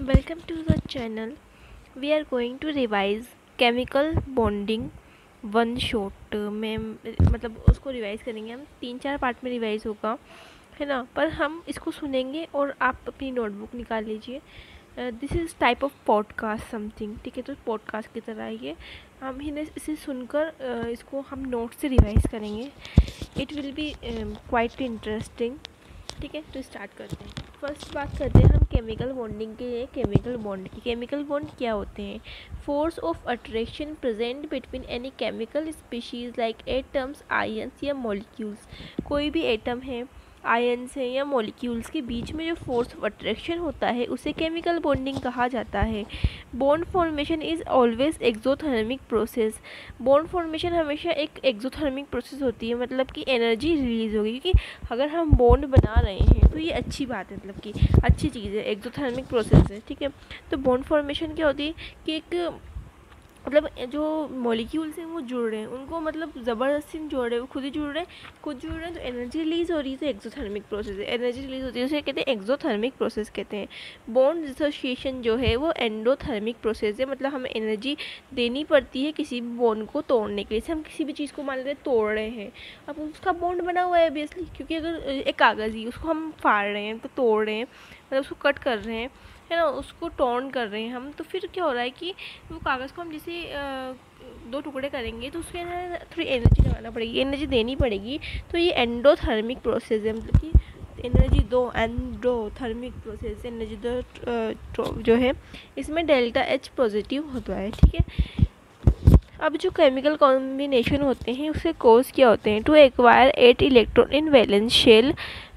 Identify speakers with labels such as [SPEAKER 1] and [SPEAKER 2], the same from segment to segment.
[SPEAKER 1] Welcome to the channel. We are going to revise chemical bonding one shot में मतलब उसको revise करेंगे हम 3-4 पार्ट में रिवाइज़ होगा है ना। पर हम इसको सुनेंगे और आप अपनी नोटबुक निकाल लीजिए। This is type of podcast something, ठीक है। तो पॉडकास्ट की तरह ये हम ही इसे सुनकर इसको हम नोट से रिवाइज़ करेंगे। It will be quite interesting, ठीक है। तो स्टार्ट करते हैं। फर्स्ट बात करते हैं हम केमिकल बॉन्डिंग के लिए। केमिकल बॉन्ड की केमिकल बॉन्ड क्या होते हैं? Force of attraction present between any chemical species like atoms, ions या मॉलिक्यूल्स। कोई भी एटम है, आयंस है या मॉलिक्यूल्स के बीच में जो फोर्स ऑफ अट्रैक्शन होता है उसे केमिकल बॉन्डिंग कहा जाता है। Bond formation is always exothermic process. Bond formation हमेशा एक एक्सोथर्मिक प्रोसेस होती है, मतलब कि एनर्जी रिलीज़ होगी, क्योंकि अगर हम बॉन्ड बना रहे हैं तो ये अच्छी बात है, मतलब कि अच्छी चीज़ है, एक्सोथर्मिक प्रोसेस है, ठीक है। तो बॉन्ड फॉर्मेशन क्या होती है कि एक मतलब जो मॉलिक्यूल्स हैं वो जुड़ रहे हैं, उनको मतलब ज़बरदस्ती जोड़ रहे हैं, वो खुद ही जुड़ रहे हैं, तो एनर्जी रिलीज़ हो रही है, तो एक्सोथर्मिक प्रोसेस है। एनर्जी रिलीज़ होती है उसे कहते हैं एक्सोथर्मिक प्रोसेस कहते हैं। बॉन्ड डिसोसिएशन जो है वो एंडोथर्मिक प्रोसेस है, मतलब हमें एनर्जी देनी पड़ती है किसी भी बॉन्ड को तोड़ने के लिए। जैसे हम किसी भी चीज़ को मान लेते हैं तोड़ रहे हैं, अब उसका बॉन्ड बना हुआ है ऑब्वियसली, क्योंकि अगर एक कागज़ ही उसको हम फाड़ रहे हैं तो तोड़ रहे हैं, मतलब उसको कट कर रहे हैं, है ना, उसको टॉर्न कर रहे हैं हम, तो फिर क्या हो रहा है कि वो कागज़ को हम जैसे दो टुकड़े करेंगे तो उसके अंदर थोड़ी एनर्जी लगाना पड़ेगी, एनर्जी देनी पड़ेगी। तो ये एंडोथर्मिक प्रोसेस है, मतलब कि एनर्जी दो, एंडोथर्मिक प्रोसेस, एनर्जी दो जो है, इसमें डेल्टा एच पॉजिटिव होता है, ठीक है। अब जो केमिकल कॉम्बिनेशन होते हैं उसके कोज क्या होते हैं? To acquire 8 electron in valence shell.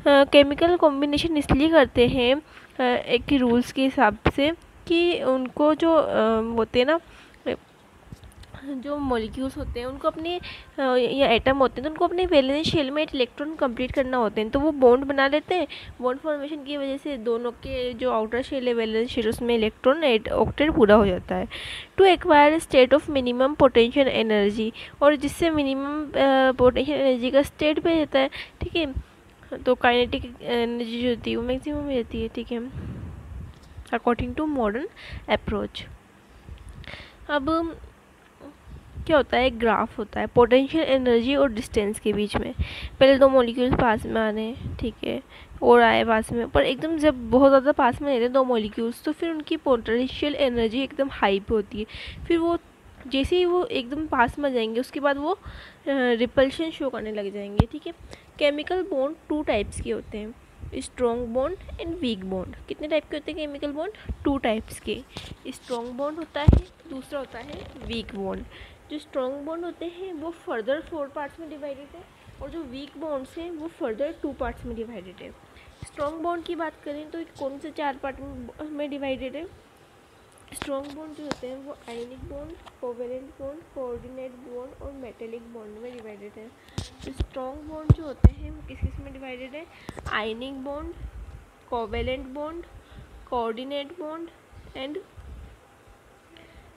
[SPEAKER 1] Chemical combination इसलिए करते हैं एक रूल्स के हिसाब से कि उनको जो होते हैं ना, जो मॉलिक्यूल्स होते हैं उनको अपने या एटम होते हैं तो उनको अपने वैलेंस शेल में 8 इलेक्ट्रॉन कंप्लीट करना होते हैं, तो वो बॉन्ड बना लेते हैं। बॉन्ड फॉर्मेशन की वजह से दोनों के जो आउटर शेल है वैलेंस शेल, उसमें इलेक्ट्रॉन ऑक्टेट पूरा हो जाता है। To acquire state of minimum potential energy, और जिससे मिनिमम पोटेंशियल एनर्जी का स्टेट पे रहता है, ठीक है। तो काइनेटिक एनर्जी जो होती है वो मैक्सिमम रहती है, ठीक है, अकॉर्डिंग टू मॉडर्न अप्रोच। अब क्या होता है, एक ग्राफ होता है पोटेंशियल एनर्जी और डिस्टेंस के बीच में। पहले दो मॉलिक्यूल्स पास में आ रहे हैं, ठीक है, और आए पास में, पर एकदम जब बहुत ज़्यादा पास में रहते हैं दो मॉलिक्यूल्स, तो फिर उनकी पोटेंशियल एनर्जी एकदम हाई पे होती है। फिर वो जैसे ही वो एकदम पास में जाएंगे उसके बाद वो रिपल्शन शो करने लग जाएंगे, ठीक है। केमिकल बॉन्ड 2 टाइप्स के होते हैं, strong bond and weak bond. कितने टाइप के होते हैं केमिकल बॉन्ड? 2 टाइप्स के। स्ट्रॉन्ग बॉन्ड होता है, दूसरा होता है वीक बॉन्ड। जो स्ट्रॉन्ग बॉन्ड होते हैं वो फर्दर 4 पार्ट्स में डिवाइडेड है, और जो वीक बॉन्ड्स हैं वो फर्दर 2 पार्ट्स में डिवाइडेड है। स्ट्रॉन्ग बॉन्ड की बात करें तो कौन से 4 पार्ट में डिवाइडेड है? स्ट्रॉन्ग बॉन्ड जो होते हैं वो आयनिक bond, covalent bond, coordinate bond और मेटेलिक बॉन्ड में डिवाइडेड है। तो स्ट्रॉन्ग बॉन्ड जो होते हैं वो किस किस में डिवाइडेड है? Ionic bond, covalent bond, coordinate bond and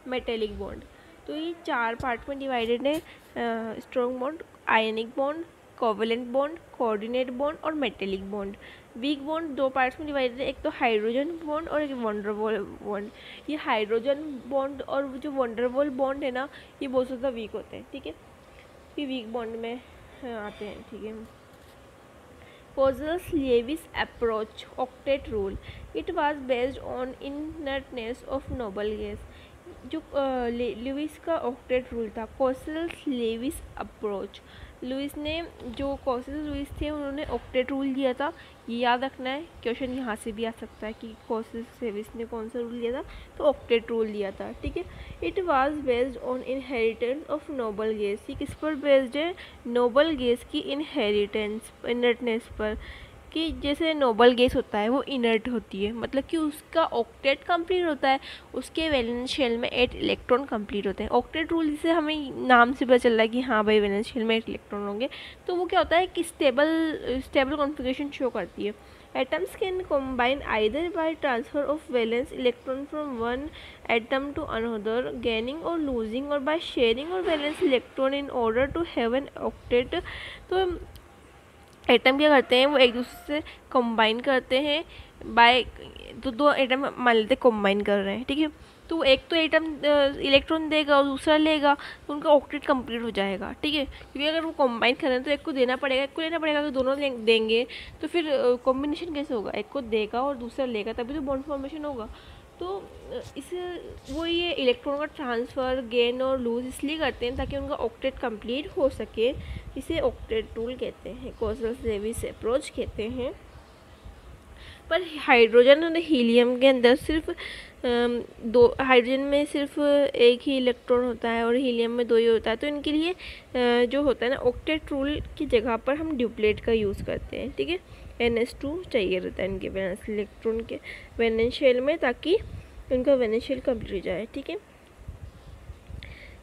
[SPEAKER 1] metallic bond. तो ये 4 पार्ट में डिवाइडेड है, strong bond, ionic bond, covalent bond, coordinate bond और metallic bond. Weak bond 2 parts में डिवाइडेड है, एक तो हाइड्रोजन बॉन्ड और एक वंडरवॉल बॉन्ड। ये हाइड्रोजन बॉन्ड और जो वंडरवॉल बॉन्ड है ना, ये बहुत ज़्यादा वीक होते हैं, ठीक है, ये वीक बॉन्ड में आते हैं, ठीक है। Cosel's-Lewis approach octet rule. It was based on inertness of noble gas. जो लुइस का ऑक्टेट रूल था, कोसेल्स लेविस अप्रोच। लुइस ने जो कोसेल्स लुइस थे उन्होंने ऑक्टेट रूल दिया था, ये याद रखना है, क्वेश्चन यहाँ से भी आ सकता है कि कोसेल्स लेविस ने कौन सा रूल दिया था, तो ऑक्टेट रूल दिया था, ठीक है। It was based on inheritance of noble gas. ये किस पर बेस्ड है? नोबल गैस की इनहेरिटेंस, इनर्टनेस पर, कि जैसे नोबल गैस होता है वो इनर्ट होती है, मतलब कि उसका ऑक्टेट कंप्लीट होता है, उसके वैलेंस शेल में 8 इलेक्ट्रॉन कंप्लीट होते हैं। ऑक्टेट रूल से हमें नाम से पता चल रहा है कि हाँ भाई वैलेंस शेल में 8 इलेक्ट्रॉन होंगे, तो वो क्या होता है कि स्टेबल कॉन्फ़िगरेशन शो करती है। Atoms can combine either by transfer of valence electron from one atom to another, gaining or losing, or by sharing or valence electron in order to have an octet। तो atom क्या करते हैं, वो एक दूसरे से कंबाइन करते हैं बाय, तो दो एटम मान लेते हैं कंबाइन कर रहे हैं, ठीक है। तो एक तो एटम इलेक्ट्रॉन देगा और दूसरा लेगा, तो उनका ऑक्टेट कंप्लीट हो जाएगा, ठीक है। क्योंकि अगर वो कंबाइन कर रहे हैं तो एक को देना पड़ेगा, एक को लेना पड़ेगा, तो दोनों देंगे तो फिर कॉम्बिनेशन कैसे होगा, एक को देगा और दूसरा लेगा, तभी तो बॉन्ड फॉर्मेशन होगा। तो इसे वो ये इलेक्ट्रॉन का ट्रांसफ़र, गेन और लूज इसलिए करते हैं ताकि उनका ऑक्टेट कंप्लीट हो सके। इसे ऑक्टेट रूल कहते हैं, कोसलेविस अप्रोच कहते हैं। पर हाइड्रोजन और हीलियम के अंदर सिर्फ दो, हाइड्रोजन में सिर्फ एक ही इलेक्ट्रॉन होता है और हीलियम में दो ही होता है, तो इनके लिए जो होता है ना, ऑक्टेट रूल की जगह पर हम ड्यूप्लेट का यूज़ करते हैं, ठीक है। NH2 चाहिए रहता है इनके वैलेंस इलेक्ट्रॉन के वैलेंस शेल में, ताकि उनका वैलेंस शेल कंप्लीट हो जाए, ठीक है।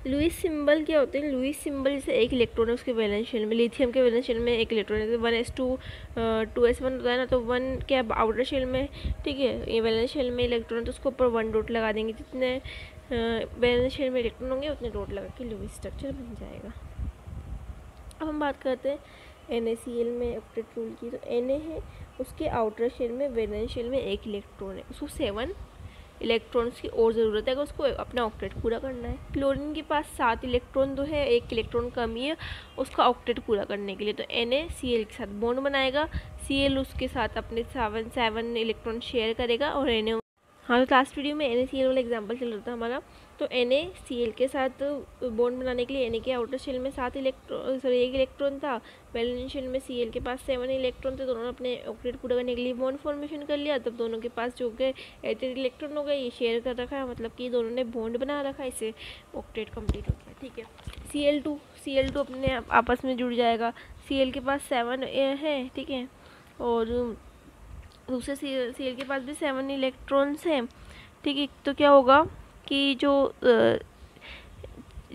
[SPEAKER 1] लुईस सिंबल क्या होते हैं, लुईस सिंबल जैसे एक इलेक्ट्रॉन है उसके वैलेंस शेल में, लिथियम के वैलेंस शेल में एक इलेक्ट्रॉन है, 1s2 2s1 होता है ना, तो 1 क्या आउटर शेल में, ठीक है, ये वैलेंस शेल में इलेक्ट्रॉन, तो उसको ऊपर 1 डॉट लगा देंगे, जितने वैलेंस शेल में इलेक्ट्रॉन होंगे उतने डॉट लगा के लुईस स्ट्रक्चर बन जाएगा। अब हम बात करते हैं NaCl में ऑक्टेट रूल की। तो Na है, उसके आउटर शेल में वैलेंस शेल में एक इलेक्ट्रॉन है, उसको 7 इलेक्ट्रॉन्स की और ज़रूरत है अगर उसको अपना ऑक्टेट पूरा करना है। क्लोरीन के पास 7 इलेक्ट्रॉन तो है, एक इलेक्ट्रॉन कमी है उसका ऑक्टेट पूरा करने के लिए, तो NaCl के साथ बॉन्ड बनाएगा, Cl उसके साथ अपने 7 इलेक्ट्रॉन शेयर करेगा और Na, हाँ, तो लास्ट वीडियो में NaCl वाला एग्जाम्पल चल रहा था हमारा। तो NaCl के साथ बॉन्ड बनाने के लिए Na के आउटर शेल में 7 इलेक्ट्रॉन, सॉरी 1 इलेक्ट्रॉन था, वैलेंस शेल में Cl के पास 7 इलेक्ट्रॉन थे, दोनों अपने ऑक्टेट पूरा करने के लिए बॉन्ड फॉर्मेशन कर लिया, तब दोनों के पास जो गए 8 इलेक्ट्रॉन हो गए, ये शेयर कर रखा है, मतलब कि दोनों ने बॉन्ड बना रखा है, इससे ऑक्टेट कंप्लीट हो गया, ठीक है। Cl2 अपने आपस में जुड़ जाएगा, Cl के पास 7 है, ठीक है, और दूसरे Cl के पास भी 7 इलेक्ट्रॉन्स हैं, ठीक है। तो क्या होगा कि जो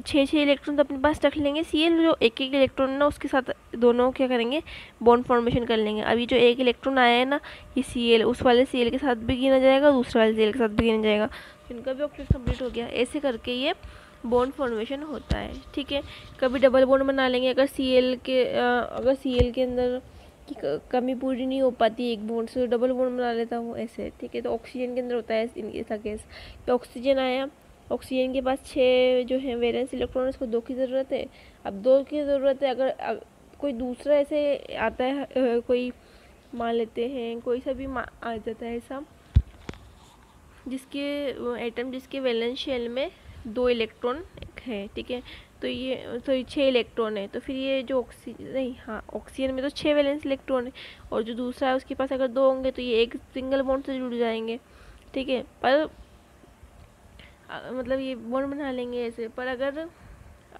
[SPEAKER 1] 6 इलेक्ट्रॉन तो अपने पास रख लेंगे, Cl जो एक इलेक्ट्रॉन ना उसके साथ दोनों क्या करेंगे, बॉन्ड फॉर्मेशन कर लेंगे। अभी जो एक इलेक्ट्रॉन आया है ना, ये Cl उस वाले Cl के साथ भी गिना जाएगा, दूसरे वाले Cl के साथ भी गिना जाएगा, तो इनका भी ऑक्टेट कंप्लीट हो गया। ऐसे करके ये बॉन्ड फॉर्मेशन होता है, ठीक है। कभी डबल बॉन्ड बना लेंगे अगर Cl के अंदर की कमी पूरी नहीं हो पाती एक बॉन्ड से, डबल बॉन्ड बना लेता हूँ ऐसे, ठीक है। तो ऑक्सीजन के अंदर होता है ऐसा केस, तो ऑक्सीजन आया, ऑक्सीजन के पास 6 जो है वैलेंस इलेक्ट्रॉन, इसको 2 की ज़रूरत है। अब 2 की ज़रूरत है, अगर कोई दूसरा ऐसे आता है, कोई मान लेते हैं कोई सा भी आ जाता है ऐसा जिसके एटम जिसके वैलेंस शेल में 2 इलेक्ट्रॉन है, ठीक है, तो ये तो 6 इलेक्ट्रॉन है, तो फिर ये जो ऑक्सीजन में तो 6 वैलेंस इलेक्ट्रॉन है, और जो दूसरा है उसके पास अगर 2 होंगे तो ये एक सिंगल बॉन्ड से जुड़ जाएंगे, ठीक है। पर मतलब ये बॉन्ड बना लेंगे ऐसे, पर अगर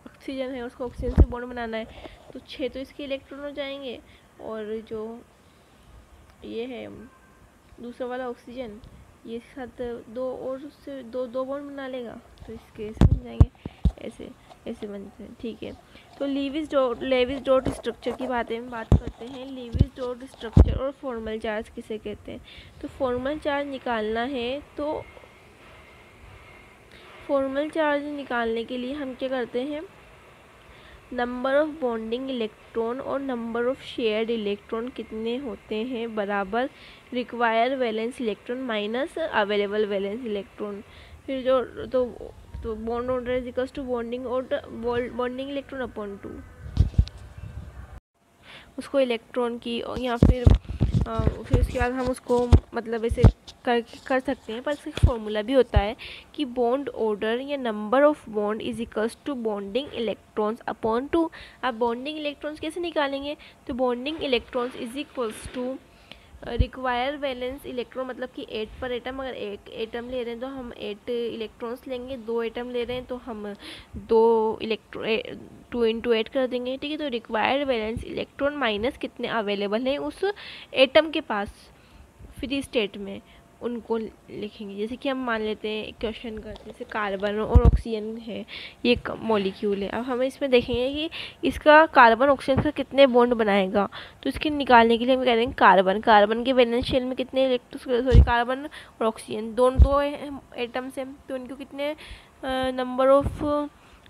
[SPEAKER 1] ऑक्सीजन है उसको ऑक्सीजन से बॉन्ड बनाना है तो 6 तो इसके इलेक्ट्रॉन हो जाएंगे, और जो ये है दूसरा वाला ऑक्सीजन, ये साथ 2 और उससे दो बॉन्ड बना लेगा, तो इसके ऐसे बन जाएंगे, ऐसे बनते हैं, ठीक है। तो लेविस डॉट स्ट्रक्चर की बात करते हैं। लेविस डॉट स्ट्रक्चर और फॉर्मल चार्ज किसे कहते हैं। तो फॉर्मल चार्ज निकालना है, तो फॉर्मल चार्ज निकालने के लिए हम क्या करते हैं, नंबर ऑफ बॉन्डिंग इलेक्ट्रॉन और नंबर ऑफ शेयर्ड इलेक्ट्रॉन कितने होते हैं बराबर require valence electron minus available valence electron. फिर जो तो bond order is equals to bonding electron upon 2 उसको इलेक्ट्रॉन की, या फिर उसके बाद हम उसको मतलब ऐसे कर सकते हैं। पर इसका फॉर्मूला भी होता है कि बॉन्ड ऑर्डर या number of bond is equals to bonding electrons upon 2। अब बॉन्डिंग इलेक्ट्रॉन्स कैसे निकालेंगे, तो bonding electrons is equals to require valence electron, मतलब कि 8 पर एटम, अगर एक एटम ले रहे हैं तो हम 8 इलेक्ट्रॉन्स लेंगे, 2 एटम ले रहे हैं तो हम 2 × 8 कर देंगे, ठीक है। तो रिक्वायर्ड वैलेंस इलेक्ट्रॉन माइनस कितने अवेलेबल हैं उस एटम के पास फ्री स्टेट में, उनको लिखेंगे। जैसे कि हम मान लेते हैं क्वेश्चन करते हैं, जैसे कार्बन और ऑक्सीजन है, ये मॉलिक्यूल है। अब हम इसमें देखेंगे कि इसका कार्बन ऑक्सीजन का कितने बॉन्ड बनाएगा, तो इसके निकालने के लिए हम कह देंगे कार्बन के वैलेंस शेल में कितने कार्बन और ऑक्सीजन दो एटम्स हैं, तो इनको कितने number of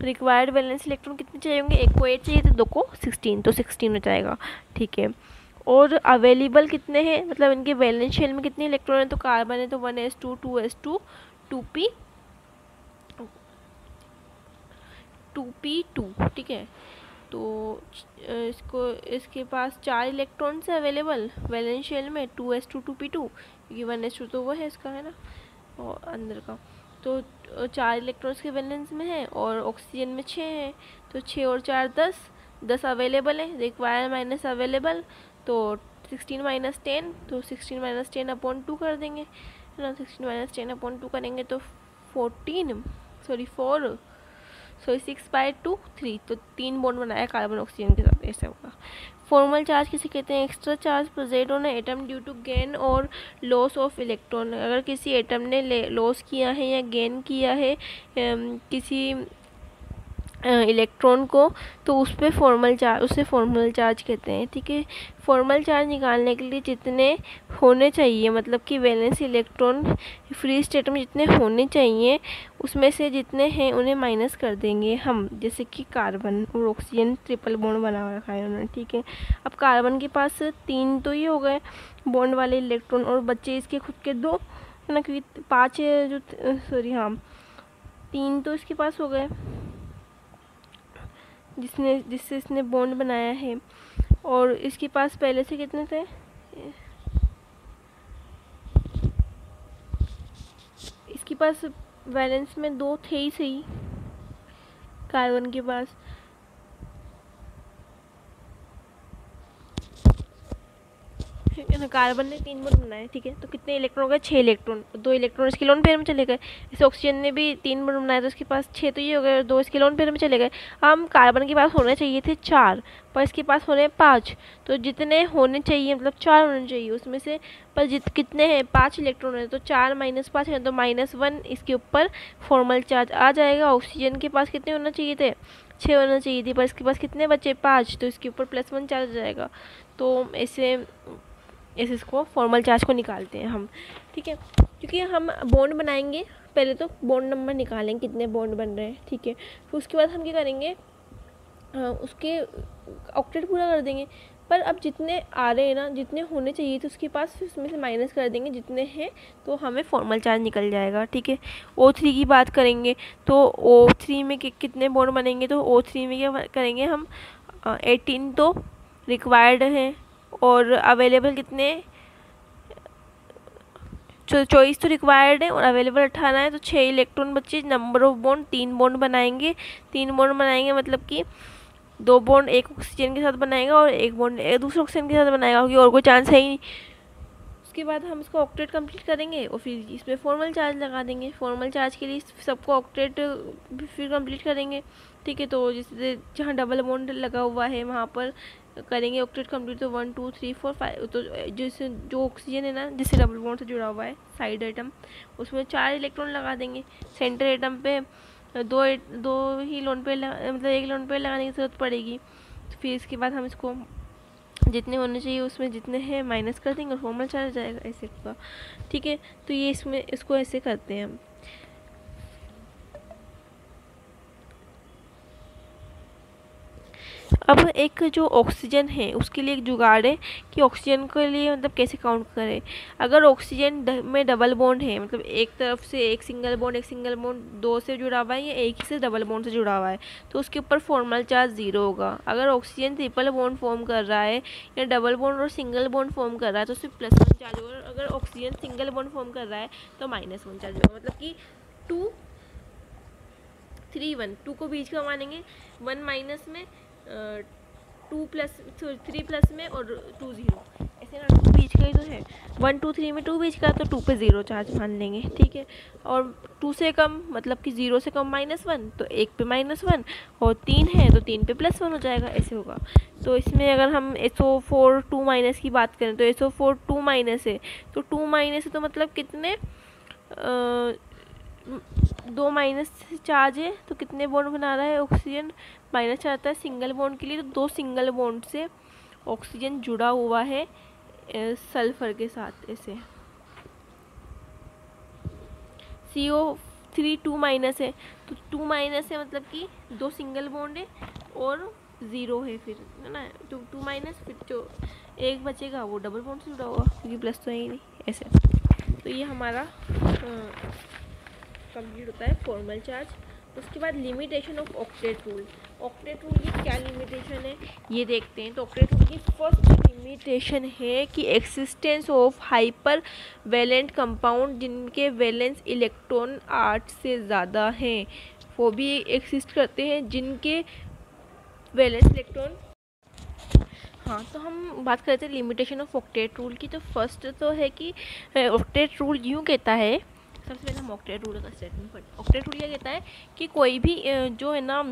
[SPEAKER 1] required valence electron कितने चाहिए होंगे, एक को 8 चाहिए तो 2 को 16, तो 16 हो जाएगा, ठीक है। और अवेलेबल कितने हैं, मतलब इनके वैलेंस शेल में कितने इलेक्ट्रॉन है, तो कार्बन है तो 1s2 2s2 2p 2p2, ठीक है। तो इसके पास 4 इलेक्ट्रॉन्स है अवेलेबल वैलेंस शेल में 2s2 2p2, क्योंकि 1s2 तो वो है इसका, है ना, और अंदर का। तो 4 इलेक्ट्रॉन्स के वैलेंस में है और ऑक्सीजन में 6 है, तो 6 और 4 10 अवेलेबल है, रिक्वायर माइनस अवेलेबल, तो 16 माइनस 10, तो 16 माइनस 10 अपॉन 2 कर देंगे, है ना। 16 माइनस 10 अपॉन 2 करेंगे तो 4 6/2 3, तो 3 बॉन्ड बनाया कार्बन ऑक्सीजन के साथ, ऐसा होगा। फॉर्मल चार्ज किसे कहते हैं, extra charge present on atom due to gain और लॉस ऑफ इलेक्ट्रॉन। अगर किसी एटम ने लॉस किया है या गेन किया है किसी इलेक्ट्रॉन को, तो उस पर उसे फॉर्मल चार्ज कहते हैं, ठीक है। फॉर्मल चार्ज निकालने के लिए जितने होने चाहिए, मतलब कि वैलेंस इलेक्ट्रॉन फ्री स्टेट में जितने होने चाहिए उसमें से जितने हैं उन्हें माइनस कर देंगे हम, जैसे कि कार्बन और ऑक्सीजन ट्रिपल बॉन्ड बना रखा है उन्होंने, ठीक है। अब कार्बन के पास 3 तो ये हो गए बॉन्ड वाले इलेक्ट्रॉन, और बच्चे इसके खुद के 2, है ना, क्योंकि 5 जो 3 तो इसके पास हो गए जिससे इसने बॉन्ड बनाया है, और इसके पास पहले से कितने थे, इसके पास वैलेंस में 2 थे ही सही कार्बन के पास, कार्बन ने 3 बॉन्ड बनाए, ठीक है। तो कितने इलेक्ट्रॉन हो गए, 6 इलेक्ट्रॉन, 2 इलेक्ट्रॉन इसके लोन पेयर में चले गए। इस ऑक्सीजन ने भी 3 बॉन्ड बनाए, तो इसके पास 6 तो ये हो गए, और 2 इसके लोन पेयर में चले गए। हम कार्बन के पास होने चाहिए थे 4, पर इसके पास होने 5, तो जितने होने चाहिए मतलब 4 होने चाहिए उसमें से, पर कितने हैं, 5 इलेक्ट्रॉन है, तो 4 माइनस 5 है, तो -1 इसके ऊपर फॉर्मल चार्ज आ जाएगा। ऑक्सीजन के पास कितने होना चाहिए थे, 6 होना चाहिए थी, पर इसके पास कितने बचे, 5, तो इसके ऊपर +1 चार्ज आ जाएगा। तो ऐसे इसको फॉर्मल चार्ज को निकालते हैं हम, ठीक है। क्योंकि हम बॉन्ड बनाएंगे, पहले तो बॉन्ड नंबर निकालेंगे कितने बॉन्ड बन रहे हैं, ठीक है। फिर उसके बाद हम क्या करेंगे, उसके ऑक्टेट पूरा कर देंगे। पर अब जितने आ रहे हैं ना, जितने होने चाहिए तो उसके पास फिर उसमें से माइनस कर देंगे जितने हैं, तो हमें फॉर्मल चार्ज निकल जाएगा, ठीक है। O3 की बात करेंगे तो O3 में कितने बॉन्ड बनेंगे, तो O3 में क्या करेंगे हम, 18 तो रिक्वायर्ड हैं, और अवेलेबल कितने, 24 तो रिक्वायर्ड है और अवेलेबल 18 है, तो 6 इलेक्ट्रॉन बच्चे। नंबर ऑफ बॉन्ड 3 बॉन्ड बनाएंगे, 3 बॉन्ड बनाएंगे मतलब कि 2 बॉन्ड एक ऑक्सीजन के साथ बनाएगा और 1 बॉन्ड दूसरे ऑक्सीजन के साथ बनाएगा, क्योंकि और कोई चांस है ही नहीं। उसके बाद हम इसको ऑक्टेट कंप्लीट करेंगे और फिर इसमें फॉर्मल चार्ज लगा देंगे। फॉर्मल चार्ज के लिए सबको ऑक्टेट फिर कंप्लीट करेंगे, ठीक है। तो जैसे जहाँ डबल बॉन्ड लगा हुआ है वहाँ पर करेंगे ऑक्टेट कंप्लीट, तो 1 2 3 4 5, तो जो ऑक्सीजन है ना जिससे डबल बॉन्ड से जुड़ा हुआ है साइड एटम, उसमें 4 इलेक्ट्रॉन लगा देंगे। सेंटर एटम पे दो ही लोन पे मतलब 1 लोन पे लगाने की ज़रूरत पड़ेगी। तो फिर इसके बाद हम इसको जितने होने चाहिए उसमें जितने हैं माइनस कर देंगे और फॉर्मल चार्ज जाएगा ऐसे का, ठीक है। तो ये इसको ऐसे करते हैं हम। अब एक जो ऑक्सीजन है उसके लिए एक जुगाड़ है कि ऑक्सीजन के लिए मतलब कैसे काउंट करें। अगर ऑक्सीजन में डबल बॉन्ड है, मतलब एक तरफ से एक सिंगल बॉन्ड 2 से जुड़ा हुआ है या एक ही से डबल बॉन्ड से जुड़ा हुआ है, तो उसके ऊपर फॉर्मल चार्ज 0 होगा। अगर ऑक्सीजन ट्रिपल बॉन्ड फॉर्म कर रहा है या डबल बॉन्ड और सिंगल बॉन्ड फॉर्म कर रहा है तो सिर्फ +1 चार्ज होगा। अगर ऑक्सीजन सिंगल बॉन्ड फॉर्म कर रहा है तो -1 चार्ज होगा। मतलब कि 2 3 1, 2 को बीच का मानेंगे, 1 माइनस में 2 प्लस 3 प्लस में और 2 0, ऐसे ना 2 बीच का ही तो है। 1 2 3 में 2 बीच का, तो 2 पे 0 चार्ज मान लेंगे, ठीक है। और 2 से कम मतलब कि 0 से कम -1, तो 1 पे -1, और 3 है तो 3 पे +1 हो जाएगा, ऐसे होगा। तो इसमें अगर हम SO4 2 माइनस की बात करें तो SO4 2 माइनस है, तो 2 माइनस है तो मतलब कितने 2 माइनस चार्ज है, तो कितने बॉन्ड बना रहा है ऑक्सीजन, माइनस चार्ज आता है सिंगल बॉन्ड के लिए, तो 2 सिंगल बॉन्ड से ऑक्सीजन जुड़ा हुआ है सल्फर के साथ ऐसे। CO3 2 माइनस है, तो 2 माइनस है मतलब कि 2 सिंगल बॉन्ड है और ज़ीरो है फिर, है ना, टू माइनस, फिर जो एक बचेगा वो डबल बॉन्ड से जुड़ा होगा क्योंकि प्लस तो है ही नहीं, ऐसे। तो ये हमारा कंप्लीट होता है फॉर्मल चार्ज। उसके बाद limitation of octet rule. Octet rule की क्या लिमिटेशन है ये देखते हैं। तो ऑक्टेट रूल की फर्स्ट लिमिटेशन है कि existence of hyper valent compound जिनके वैलेंस इलेक्ट्रॉन 8 से ज़्यादा हैं, वो भी एक्सिस्ट करते हैं जिनके वैलेंस इलेक्ट्रॉन। हाँ, तो हम बात करते हैं लिमिटेशन ऑफ ऑक्टेट रूल की। तो फर्स्ट तो है कि ऑक्टेट रूल यूँ कहता है, सबसे पहले हम ऑक्टेट रूल का स्टेटमेंट पढ़ते। ऑक्टेट रूल क्या कहता है कि कोई भी जो है ना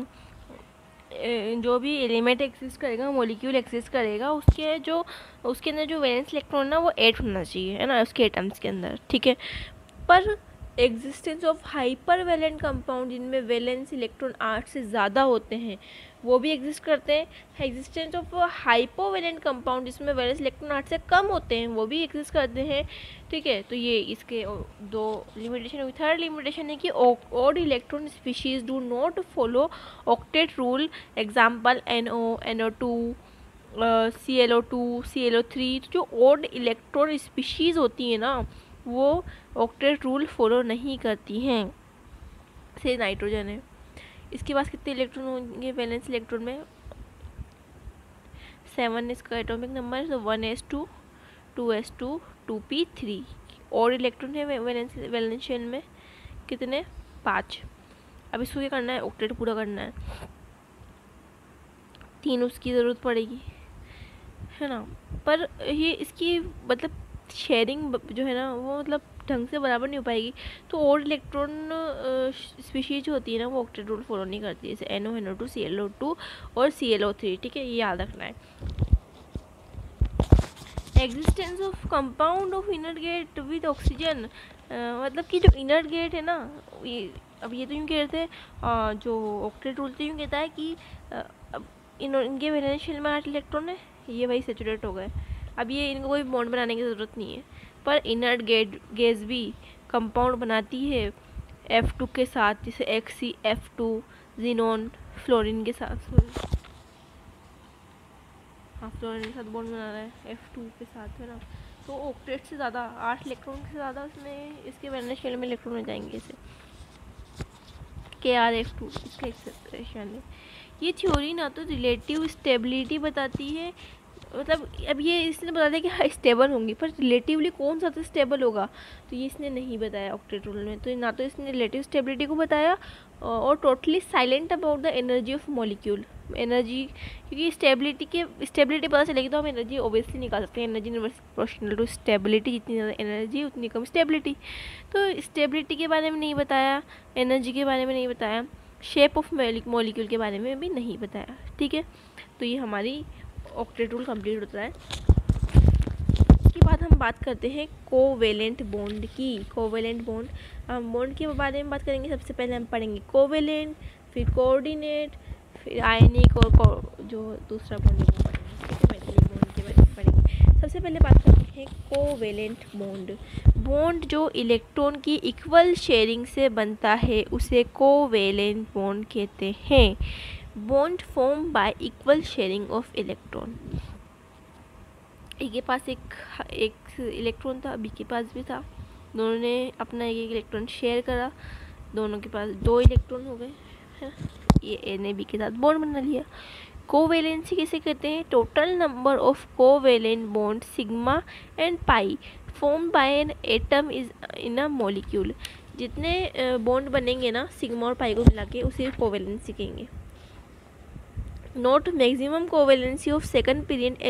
[SPEAKER 1] जो भी एलिमेंट एक्सिस्ट करेगा, मॉलिक्यूल एक्सिस्ट करेगा, उसके अंदर जो वैलेंस इलेक्ट्रॉन ना वो 8 होना चाहिए, है ना, उसके एटम्स के अंदर, ठीक है। पर existence of hyper valent compound जिनमें वैलेंस इलेक्ट्रॉन 8 से ज़्यादा होते हैं वो भी एग्जिस्ट करते हैं। एग्जिस्टेंस ऑफ हाइपोवैलेंट कंपाउंड जिसमें वैलेंस इलेक्ट्रॉन 8 से कम होते हैं वो भी एग्जिस्ट करते हैं, ठीक है। तो ये इसके दो लिमिटेशन हुई। थर्ड लिमिटेशन है कि odd electron species do not follow octet rule. Example NO, NO2, ClO2, ClO3। तो जो ऑड इलेक्ट्रॉन स्पीशीज़ होती है ना वो ऑक्टेट रूल फॉलो नहीं करती हैं। से नाइट्रोजन है, इसके पास कितने इलेक्ट्रॉन होंगे वैलेंस इलेक्ट्रॉन में? 7 इसका एटॉमिक नंबर, तो 1s2, 2s2, 2p3। और इलेक्ट्रॉन है वैलेंशियल में कितने? 5। अब इसको क्या करना है? ऑक्टेट पूरा करना है, 3 उसकी ज़रूरत पड़ेगी, है ना। पर ये इसकी मतलब शेयरिंग जो है ना वो मतलब ढंग से बराबर नहीं हो पाएगी। तो और इलेक्ट्रॉन स्पीशीज जो होती है ना वो ऑक्टेट रूल फॉलो नहीं करती है, जैसे NO, NO2, ClO2 और ClO3, ठीक है, ये याद रखना है। Existence of compound of inert gas with oxygen, मतलब कि जो इनर गेट है ना अब ये तो यूँ कहते हैं जो ऑक्टेट रूल तो यूँ कहता है कि इनके वैलेंस शेल में 8 इलेक्ट्रॉन है, ये भाई सेचुरेट हो गए। अब ये इनको कोई बॉन्ड बनाने की ज़रूरत नहीं है, पर इनर्ट गैस भी कंपाउंड बनाती है F2 के साथ, जैसे XeF2, ज़ीनॉन फ्लोरीन के साथ, हाँ फ्लोरीन के साथ बॉन्ड बना रहा है F2 के साथ, है ना। तो ऑक्टेट से ज़्यादा 8 इलेक्ट्रॉन से ज़्यादा उसमें इसके वैलेंस शेल में इलेक्ट्रॉन हो जाएंगे, इसे KrF2 इसका एक्सप्रेशन है। ये थ्योरी ना तो रिलेटिव स्टेबिलिटी बताती है, मतलब अब ये इसने बता दिया कि स्टेबल होंगी, पर रिलेटिवली कौन सा स्टेबल होगा तो ये इसने नहीं बताया ऑक्टेट रूल में। तो ना तो इसने रिलेटिव स्टेबिलिटी को बताया और totally silent about the energy of molecule. Energy, क्योंकि स्टेबिलिटी पता चलेगी तो हम एनर्जी ओबियसली निकाल सकते हैं। एनर्जी प्रोपोर्शनल टू स्टेबिलिटी, जितनी ज़्यादा एनर्जी उतनी कम स्टेबिलिटी। तो स्टेबिलिटी के बारे में नहीं बताया, एनर्जी के बारे में नहीं बताया, शेप ऑफ मॉलिक्यूल के बारे में भी नहीं बताया, ठीक है। तो ये हमारी ऑक्टेट रूल कंप्लीट होता है। इसके बाद हम बात करते हैं कोवेलेंट बॉन्ड की। कोवेलेंट बॉन्ड, हम बॉन्ड के बारे में बात करेंगे। सबसे पहले हम पढ़ेंगे कोवेलेंट, फिर कोऑर्डिनेट, फिर आयनिक और जो दूसरा बॉन्ड है वो पढ़ेंगे, मेटलिक बॉन्ड के बारे में पढ़ेंगे। सबसे पहले बात करते हैं कोवेलेंट बॉन्ड। बॉन्ड जो इलेक्ट्रॉन की इक्वल शेयरिंग से बनता है उसे कोवेलेंट बॉन्ड कहते हैं। Bond form by equal sharing of electron. A के पास एक इलेक्ट्रॉन था, बी के पास भी था, दोनों ने अपना एक इलेक्ट्रॉन शेयर करा, दोनों के पास 2 इलेक्ट्रॉन हो गए, है। ये ए ने बी के साथ बॉन्ड बना लिया। कोवेलेंसी किसे कहते हैं? Total number of covalent bond sigma and pi form by an atom is in a molecule. जितने बॉन्ड बनेंगे ना सिग्मा और पाई को मिला के उसे कोवेलेंसी कहेंगे। Note maximum covalency of second period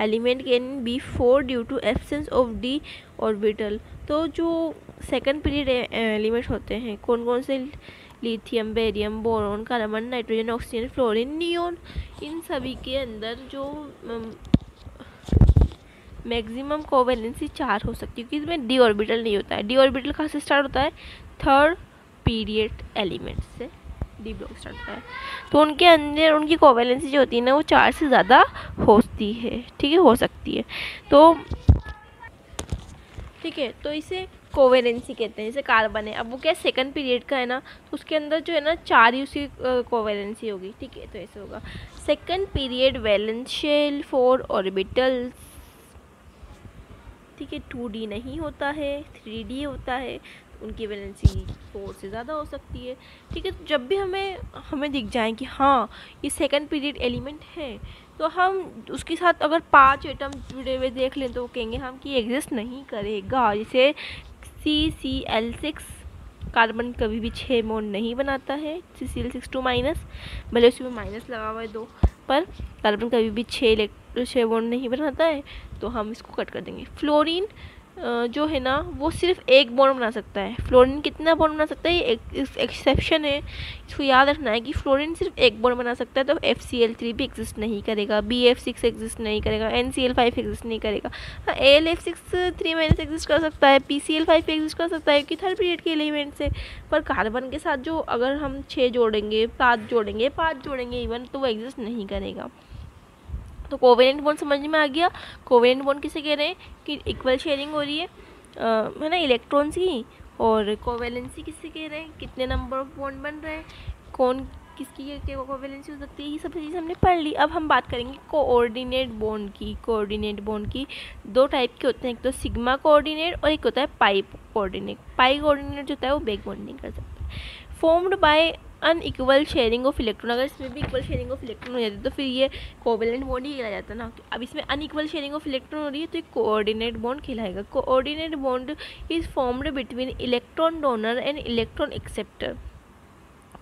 [SPEAKER 1] element can be 4 due to absence of D orbital. तो जो सेकंड पीरियड एलिमेंट होते हैं कौन कौन से? Lithium, barium, boron, carbon, nitrogen, oxygen, fluorine, neon. इन सभी के अंदर जो मैक्सिमम कोवेलेंसी 4 हो सकती है, क्योंकि इसमें डी ऑर्बिटल नहीं होता है। डी ऑर्बिटल कहाँ से स्टार्ट होता है? थर्ड पीरियड एलिमेंट से डी ब्लॉक स्टार्ट होता है। तो उनके अंदर उनकी कोवेलेंसी जो होती है ना वो 4 से ज़्यादा होती है, ठीक है, हो सकती है। तो ठीक है, तो इसे कोवेलेंसी कहते हैं। जैसे कार्बन है, अब वो क्या सेकंड पीरियड का है ना, तो उसके अंदर जो है ना 4 ही उसकी कोवेलेंसी होगी, ठीक है। तो ऐसे होगा second period valence shell 4 orbitals, ठीक है। 2D नहीं होता है, 3D होता है, उनकी वैलेंसी 4 से ज़्यादा हो सकती है, ठीक है। जब भी हमें दिख जाए कि हाँ ये सेकंड पीरियड एलिमेंट है, तो हम उसके साथ अगर 5 एटम जुड़े हुए देख लें तो वो कहेंगे हम कि एग्जिस्ट नहीं करेगा। जैसे CCl6, कार्बन कभी भी 6 बॉन्ड नहीं बनाता है, CCl6 माइनस, भले उसमें माइनस लगा हुआ है 2, पर कार्बन कभी भी 6 बॉन्ड नहीं बनाता है, तो हम इसको कट कर देंगे। फ्लोरीन जो है ना वो सिर्फ 1 बॉन्ड बना सकता है। फ्लोरीन कितना बॉन्ड बना सकता है, ये एक्सेप्शन है, इसको याद रखना है कि फ्लोरीन सिर्फ 1 बॉन्ड बना सकता है। तो FCl3 भी एग्जिस्ट नहीं करेगा, BF6 एग्जिस्ट नहीं करेगा, NCl5 एग्जिस्ट नहीं करेगा। हाँ, AlF6 3- एग्जिस्ट कर सकता है, PCl5 एग्जिस्ट कर सकता है कि थर्ड पीरियड के एलिमेंट से। पर कार्बन के साथ जो अगर हम 6 जोड़ेंगे, 5 जोड़ेंगे इवन, तो वो एग्जिस्ट नहीं करेगा। तो कोवेलेंट बॉन्ड समझ में आ गया। कोवेलेंट बॉन्ड किसे कह रहे हैं कि इक्वल शेयरिंग हो रही है ना इलेक्ट्रॉन्स की। और कोवेलेंसी किससे कह रहे हैं, कितने नंबर ऑफ बॉन्ड बन रहे हैं, कौन किसकी कोवेलेंसी हो सकती है, ये सब चीज़ हमने पढ़ ली। अब हम बात करेंगे कोऑर्डिनेट बॉन्ड की। कोऑर्डिनेट बॉन्ड की 2 टाइप के होते हैं, एक तो सिग्मा कोऑर्डिनेट और एक होता है पाई कोऑर्डिनेट। पाई कोऑर्डिनेट जो होता है वो बैक बॉन्डिंग कर सकता है। Formed by unequal sharing of electron. अगर इसमें भी इक्वल शेयरिंग ऑफ इलेक्ट्रॉन हो जाती है तो फिर ये कोवेलेंट बॉन्ड ही कहलाया जाता है ना। अब इसमें अनइक्वल शेयरिंग ऑफ इलेक्ट्रॉन हो रही है तो ये कोऑर्डिनेट बॉन्ड कहलाएगा। Coordinate bond is formed between electron donor and electron acceptor.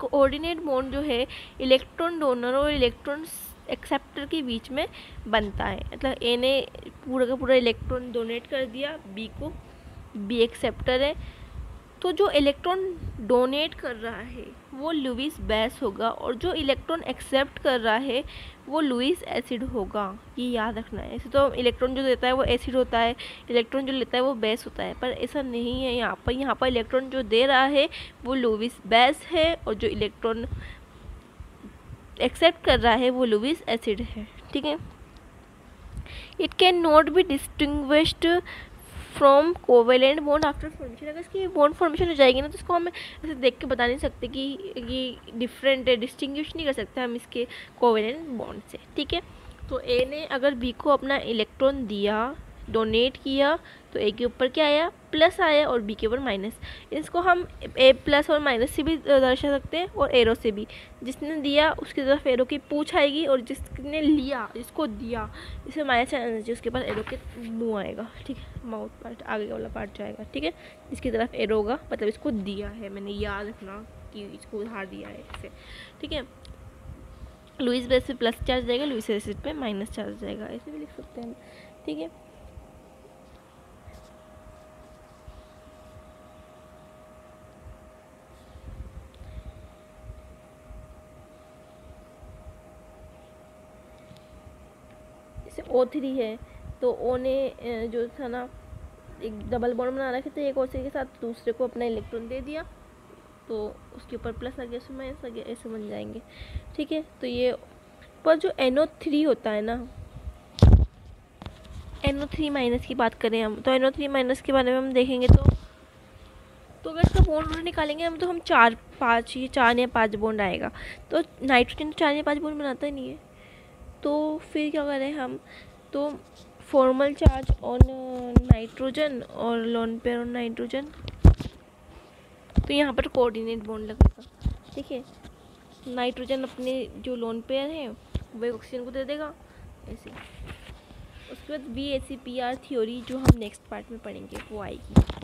[SPEAKER 1] Coordinate bond जो है इलेक्ट्रॉन डोनर और इलेक्ट्रॉन एक्सेप्टर के बीच में बनता है। मतलब ए ने पूरा का पूरा इलेक्ट्रॉन डोनेट कर दिया बी को, बी एक्सेप्टर है, तो जो इलेक्ट्रॉन डोनेट कर रहा है वो लुईस बेस होगा और जो इलेक्ट्रॉन एक्सेप्ट कर रहा है वो लुईस एसिड होगा। ये याद रखना है। ऐसे तो इलेक्ट्रॉन जो देता है वो एसिड होता है, इलेक्ट्रॉन जो लेता है वो बेस होता है, पर ऐसा नहीं है यहाँ पर इलेक्ट्रॉन जो दे रहा है वो लुईस बेस है और जो इलेक्ट्रॉन एक्सेप्ट कर रहा है वो लुईस एसिड है, ठीक है। It can not be distinguished from covalent bond after formation. अगर इसकी बॉन्ड फॉर्मेशन हो जाएगी ना तो इसको हम ऐसे देख के बता नहीं सकते कि ये डिफरेंट है, डिस्टिंग्विश नहीं कर सकते हम इसके कोवेलेंट बॉन्ड से, ठीक है। तो ए ने अगर बी को अपना इलेक्ट्रॉन दिया, डोनेट किया, तो ए के ऊपर क्या आया, प्लस आया, और बी के ऊपर माइनस। इसको हम ए प्लस और माइनस से भी दर्शा सकते हैं और एरो से भी। जिसने दिया उसकी तरफ एरो की पूछ आएगी और जिसने लिया, जिसको दिया, जिसमें माइनस एनर्जी उसके पास एरो के मुँह आएगा, ठीक है, माउथ पार्ट आगे वाला पार्ट जाएगा, ठीक है। जिसकी तरफ एरो होगा मतलब इसको दिया है, मैंने याद रखना कि इसको उधार दिया है इसे, ठीक है। लुईस बेस पे प्लस चार्ज जाएगा, लुईस एसिड पे माइनस चार्ज जाएगा, ऐसे भी लिख सकते हैं, ठीक है। O3 है तो O ने जो था ना एक डबल बॉन्ड बना रखे थे एक O3 के साथ, दूसरे को अपना इलेक्ट्रॉन दे दिया तो उसके ऊपर प्लस आ गया, उसमें माइनस आ गया, ऐसे बन जाएंगे, ठीक है। तो ये पर जो NO3 होता है ना, NO3 माइनस की बात करें हम, तो NO3 माइनस के बारे में हम देखेंगे तो अगर इसका बॉन्ड निकालेंगे हम तो हम 4 या 5 बॉन्ड आएगा। तो नाइट्रोजन 4 या 5 बॉन्ड बनाता ही नहीं है, तो फिर क्या करें हम, तो फॉर्मल चार्ज ऑन नाइट्रोजन और लोन पेयर ऑन नाइट्रोजन, तो यहाँ पर कोऑर्डिनेट बॉन्ड लगेगा, ठीक है। नाइट्रोजन अपने जो लोन पेयर है वही ऑक्सीजन को दे देगा ऐसे। उसके बाद VACPR थ्योरी जो हम नेक्स्ट पार्ट में पढ़ेंगे वो आएगी।